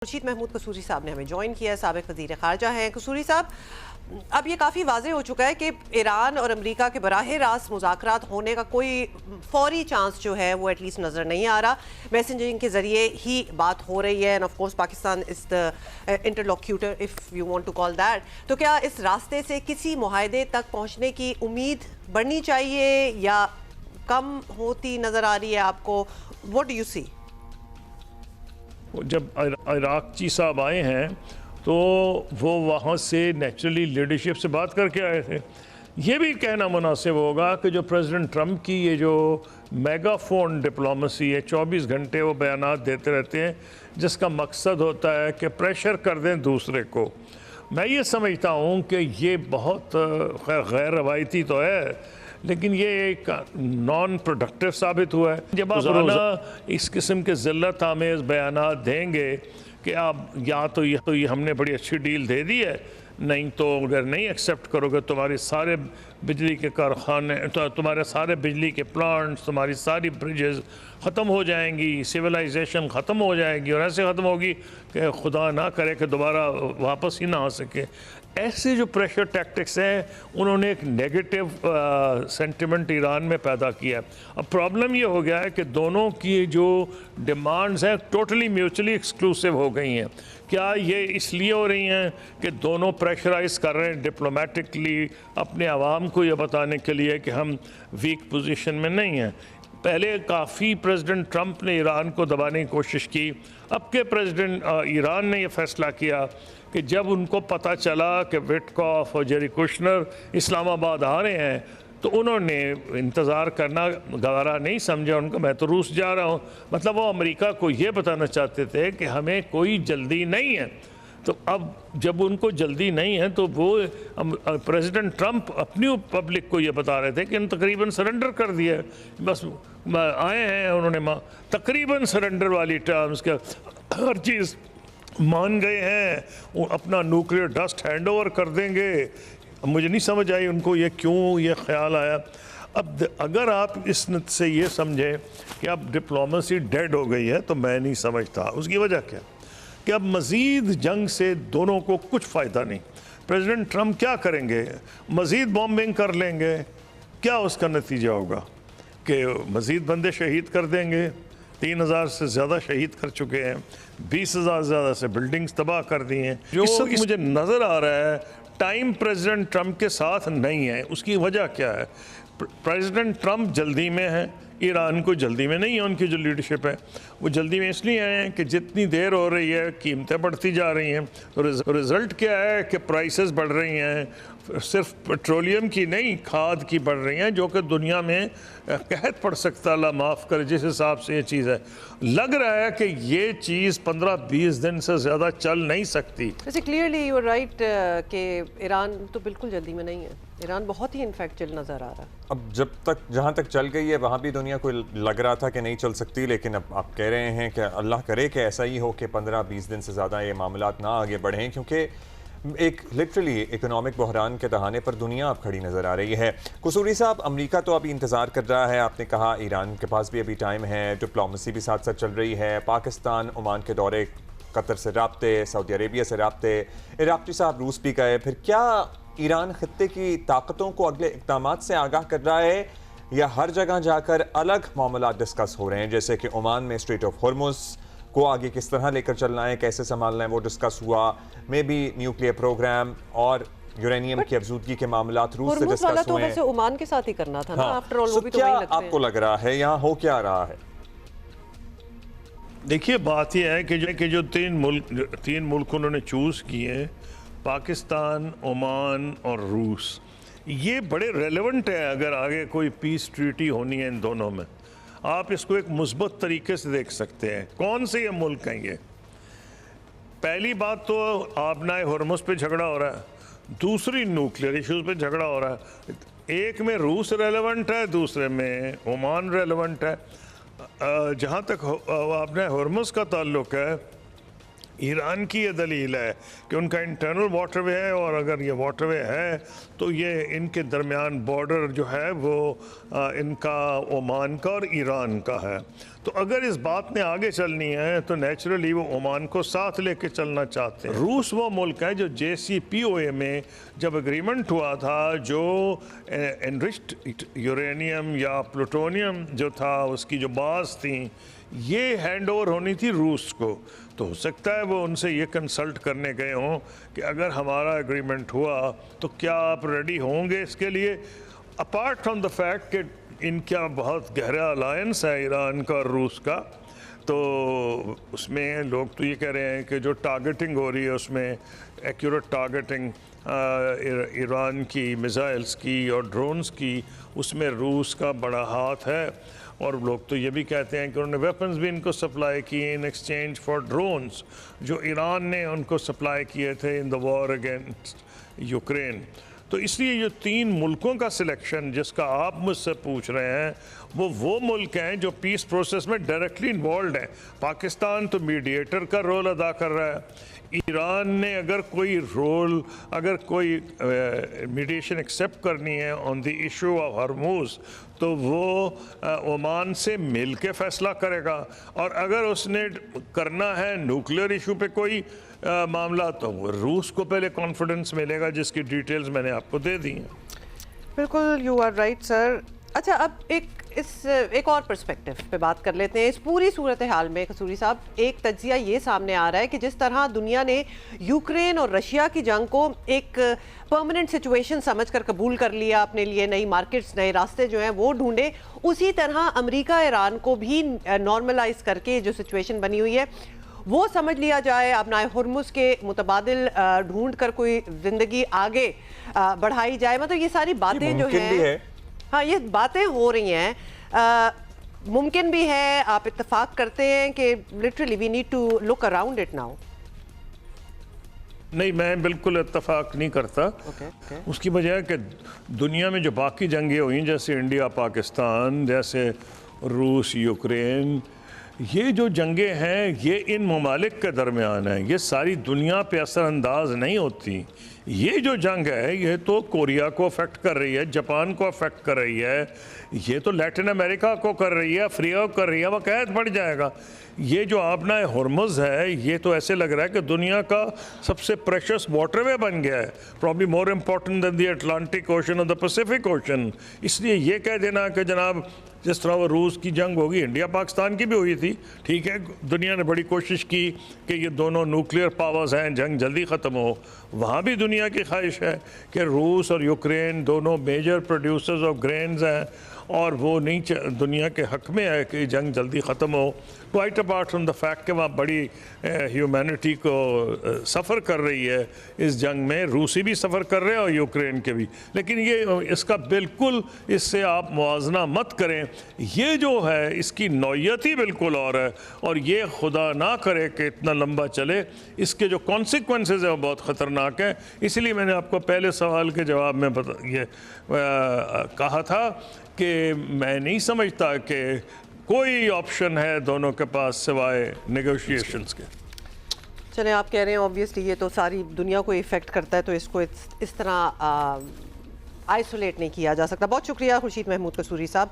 खुर्शीद महमूद कसूरी साहब ने हमें ज्वाइन किया है, साबिक वज़ीर ख़ारजा हैं। कसूरी साहब, अब ये काफ़ी वाज़ेह हो चुका है कि ईरान और अमेरिका के बराह रास्त मुज़ाकरात होने का कोई फौरी चांस जो है वो एटलीस्ट नज़र नहीं आ रहा। मैसेंजरिंग के ज़रिए ही बात हो रही है and of course Pakistan is the interlocutor if you want to call that. तो क्या इस रास्ते से किसी मुआहदे तक पहुँचने की उम्मीद बढ़नी चाहिए या कम होती नज़र आ रही है आपको? What do you see? जब इराक़ची साहब आए हैं तो वो वहाँ से नेचुरली लीडरशिप से बात करके आए थे। ये भी कहना मुनासिब होगा कि जो प्रेसिडेंट ट्रंप की ये जो मेगाफोन डिप्लोमेसी है, 24 घंटे वो बयानात देते रहते हैं जिसका मकसद होता है कि प्रेशर कर दें दूसरे को। मैं ये समझता हूँ कि ये बहुत गैर रवायती तो है, लेकिन ये एक नॉन प्रोडक्टिव साबित हुआ है। जब आप रोज़ाना इस किस्म के ज़िल्लत आमेज़ बयानात देंगे कि आप या तो ये हमने बड़ी अच्छी डील दे दी है, नहीं तो अगर नहीं एक्सेप्ट करोगे तुम्हारे सारे बिजली के कारखाने, तो तुम्हारे सारे बिजली के प्लांट्स, तुम्हारी सारी ब्रिजेस ख़त्म हो जाएंगी, सिविलाइजेशन ख़त्म हो जाएगी और ऐसे ख़त्म होगी कि खुदा ना करे कि दोबारा वापस ही ना आ सके। ऐसे जो प्रेशर टैक्टिक्स हैं उन्होंने एक नेगेटिव सेंटिमेंट ईरान में पैदा किया। अब प्रॉब्लम ये हो गया है कि दोनों की जो डिमांड्स हैं टोटली म्यूचुअली एक्सक्लूसिव हो गई हैं। क्या ये इसलिए हो रही हैं कि दोनों प्रेशराइज कर रहे हैं डिप्लोमेटिकली अपने आवाम को ये बताने के लिए कि हम वीक पोजीशन में नहीं हैं? पहले काफ़ी प्रेसिडेंट ट्रंप ने ईरान को दबाने की कोशिश की। अब के प्रेसिडेंट ईरान ने यह फैसला किया कि जब उनको पता चला कि विटकॉफ और जेरी कुशनर इस्लामाबाद आ रहे हैं तो उन्होंने इंतज़ार करना गवारा नहीं समझा। उनको मैं तो रूस जा रहा हूँ, मतलब वो अमेरिका को ये बताना चाहते थे कि हमें कोई जल्दी नहीं है। तो अब जब उनको जल्दी नहीं है तो वो प्रेसिडेंट ट्रंप अपनी पब्लिक को ये बता रहे थे कि तकरीबन सरेंडर कर दिया है, बस आए हैं उन्होंने तकरीबन सरेंडर वाली टर्म्स का हर चीज़ मान गए हैं, वो अपना न्यूक्लियर डस्ट हैंड ओवर कर देंगे। मुझे नहीं समझ आई उनको ये क्यों ये ख्याल आया। अब अगर आप इस से ये समझें कि अब डिप्लोमेसी डेड हो गई है तो मैं नहीं समझता उसकी वजह क्या कि अब मज़ीद जंग से दोनों को कुछ फ़ायदा नहीं। प्रेसिडेंट ट्रंप क्या करेंगे? मज़ीद बॉम्बिंग कर लेंगे। क्या उसका नतीजा होगा कि मज़ीद बंदे शहीद कर देंगे। 3000 से ज़्यादा शहीद कर चुके हैं, 20,000 से ज़्यादा से बिल्डिंग्स तबाह कर दी हैं। जो मुझे नज़र आ रहा है टाइम प्रेसिडेंट ट्रंप के साथ नहीं है। उसकी वजह क्या है? प्रेसिडेंट ट्रंप जल्दी में है, ईरान को जल्दी में नहीं है। उनकी जो लीडरशिप है वो जल्दी में इसलिए हैं कि जितनी देर हो रही है कीमतें बढ़ती जा रही हैं। तो रिज़ल्ट क्या है कि प्राइसेस बढ़ रही हैं, सिर्फ पेट्रोलियम की नहीं खाद की बढ़ रही हैं, जो कि दुनिया में कहत पड़ सकता, अल्लाह माफ़ करे जिस हिसाब से ये चीज़ है। लग रहा है कि ये चीज़ 15-20 दिन से ज़्यादा चल नहीं सकती। वैसे क्लियरली यू आर राइट कि ईरान तो बिल्कुल जल्दी में नहीं है। ईरान बहुत ही इनफैक्ट चल नज़र आ रहा है। अब जब तक जहाँ तक चल गई है वहाँ भी दुनिया को लग रहा था कि नहीं चल सकती, लेकिन अब आप कह रहे हैं कि अल्लाह करे कि ऐसा ही हो कि 15-20 दिन से ज़्यादा ये मामलात ना आगे बढ़ें, क्योंकि एक लिटरली इकोनॉमिक बहरान के दहाने पर दुनिया अब खड़ी नज़र आ रही है। कसूरी साहब, अमेरिका तो अभी इंतज़ार कर रहा है, आपने कहा ईरान के पास भी अभी टाइम है, डिप्लोमेसी भी साथ साथ चल रही है, पाकिस्तान ओमान के दौरे, कतर से राब्ते, सऊदी अरेबिया से राब्ते, इराक़ी साहब रूस भी गए। फिर क्या ईरान खत्ते की ताकतों को अगले इक़दाम से आगाह कर रहा है या हर जगह जाकर अलग मामला डिस्कस हो रहे हैं, जैसे कि ओमान में स्ट्रेट ऑफ हॉर्मुज़ को आगे किस तरह लेकर चलना है, कैसे संभालना है, वो डिस्कस हुआ। मे बी न्यूक्लियर प्रोग्राम और यूरेनियम की अफजूदगी के मामला रूस से डिस्कस हुए। वैसे ओमान के साथ ही करना था ना, आफ्टर ऑल। वो भी तो क्या वही लगते हैं। आपको लग रहा है यहाँ हो क्या रहा है? देखिए, बात यह है कि जो तीन मुल्क उन्होंने चूज़ किए हैं, पाकिस्तान, ओमान और रूस, ये बड़े रेलेवेंट है अगर आगे कोई पीस ट्रीटी होनी है इन दोनों में। आप इसको एक मुस्बत तरीके से देख सकते हैं। कौन से ये मुल्क हैं ये? पहली बात तो आबनाए हॉर्मुज़ पे झगड़ा हो रहा है, दूसरी न्यूक्लियर इश्यूज़ पे झगड़ा हो रहा है। एक में रूस रेलेवेंट है, दूसरे में ओमान रेलेवेंट है। जहाँ तक आबनाए हॉर्मुज़ का ताल्लुक़ है, ईरान की ये दलील है कि उनका इंटरनल वाटरवे है, और अगर ये वाटरवे है तो ये इनके दरमियान बॉर्डर जो है वो इनका ओमान का और ईरान का है। तो अगर इस बात ने आगे चलनी है तो नेचुरली वो ओमान को साथ लेके चलना चाहते हैं। रूस वो मुल्क है जो JCPOA में जब एग्रीमेंट हुआ था, जो एनरिच्ड यूरेनियम या प्लूटोनियम जो था उसकी जो बास थी ये हैंड ओवर होनी थी रूस को। तो हो सकता है वो उनसे ये कंसल्ट करने गए हों कि अगर हमारा एग्रीमेंट हुआ तो क्या आप रेडी होंगे इसके लिए। अपार्ट फ्रॉम द फैक्ट कि इनका बहुत गहरा अलायंस है ईरान का और रूस का, तो उसमें लोग तो ये कह रहे हैं कि जो टारगेटिंग हो रही है उसमें एक्यूरेट टारगेटिंग ईरान की मिसाइल्स की और ड्रोन्स की, उसमें रूस का बड़ा हाथ है। और लोग तो ये भी कहते हैं कि उन्होंने वेपन्स भी इनको सप्लाई किए इन एक्सचेंज फॉर ड्रोन्स जो ईरान ने उनको सप्लाई किए थे in the war against Ukraine. तो इसलिए ये 3 मुल्कों का सिलेक्शन जिसका आप मुझसे पूछ रहे हैं वो मुल्क हैं जो पीस प्रोसेस में डायरेक्टली इन्वॉल्व हैं। पाकिस्तान तो मीडिएटर का रोल अदा कर रहा है। ईरान ने अगर कोई मीडिएशन एक्सेप्ट करनी है ऑन द इशू ऑफ हरमुज तो वो ओमान से मिल के फैसला करेगा, और अगर उसने करना है न्यूक्लियर इशू पे कोई मामला तो रूस को पहले कॉन्फिडेंस मिलेगा, जिसकी डिटेल्स मैंने आपको दे दी हैं। बिल्कुल, यू आर राइट सर। अच्छा, अब एक और पर्सपेक्टिव पे बात कर लेते हैं। इस पूरी सूरत हाल में कसूरी साहब एक तज्जिया ये सामने आ रहा है कि जिस तरह दुनिया ने यूक्रेन और रशिया की जंग को एक परमानेंट सिचुएशन समझकर कबूल कर लिया, अपने लिए नई मार्केट्स नए रास्ते जो हैं वो ढूंढे, उसी तरह अमेरिका ईरान को भी नॉर्मलाइज करके जो सिचुएशन बनी हुई है वो समझ लिया जाए, अपना हुर्मुज़ के मुतबादिल ढूंढ कर कोई ज़िंदगी आगे बढ़ाई जाए। मतलब ये सारी बातें जो हैं, हाँ ये बातें हो रही हैं, मुमकिन भी है। आप इत्तेफाक करते हैं कि literally we need to look around it now? नहीं, मैं बिल्कुल इत्तेफाक नहीं करता। उसकी वजह है कि दुनिया में जो बाकी जंगें हुई जैसे इंडिया पाकिस्तान, जैसे रूस यूक्रेन, ये जो जंगें हैं ये इन ममालिक के दरमियान हैं, ये सारी दुनिया पे असरअंदाज नहीं होती। ये जो जंग है ये तो कोरिया को अफेक्ट कर रही है, जापान को अफेक्ट कर रही है, ये तो लैटिन अमेरिका को कर रही है, अफ्रीका को कर रही है, वक़ैत बढ़ जाएगा। ये जो आपना हुर्मुज़ है ये तो ऐसे लग रहा है कि दुनिया का सबसे प्रेशस वाटरवे बन गया है, probably more important than the Atlantic ocean और द पैसिफिक ओशन। इसलिए ये कह देना कि जनाब जिस तरह वो रूस की जंग होगी, इंडिया पाकिस्तान की भी हुई थी, ठीक है, दुनिया ने बड़ी कोशिश की कि ये दोनों न्यूक्लियर पावर्स हैं, जंग जल्दी ख़त्म हो। वहाँ भी दुनिया की ख्वाहिश है कि रूस और यूक्रेन दोनों मेजर प्रोड्यूसर्स ऑफ ग्रेन्स हैं और वो नहीं दुनिया के हक़ में है कि जंग जल्दी ख़त्म हो। Quite apart from the fact कि वहाँ बड़ी ह्यूमैनिटी को सफ़र कर रही है इस जंग में, रूसी भी सफ़र कर रहे हैं और यूक्रेन के भी, लेकिन ये इसका बिल्कुल इससे आप मुआजना मत करें। ये जो है इसकी नौयत ही बिल्कुल और है, और ये खुदा ना करे कि इतना लंबा चले, इसके जो कॉन्सिक्वेंसेस हैं वो बहुत ख़तरनाक हैं। इसलिए मैंने आपको पहले सवाल के जवाब में कहा था कि मैं नहीं समझता कि कोई ऑप्शन है दोनों के पास सिवाय नेगोशिएशंस के। चलें, आप कह रहे हैं ऑब्वियसली ये तो सारी दुनिया को इफ़ेक्ट करता है, तो इसको इस तरह आइसोलेट नहीं किया जा सकता। बहुत शुक्रिया खुर्शीद महमूद कसूरी साहब।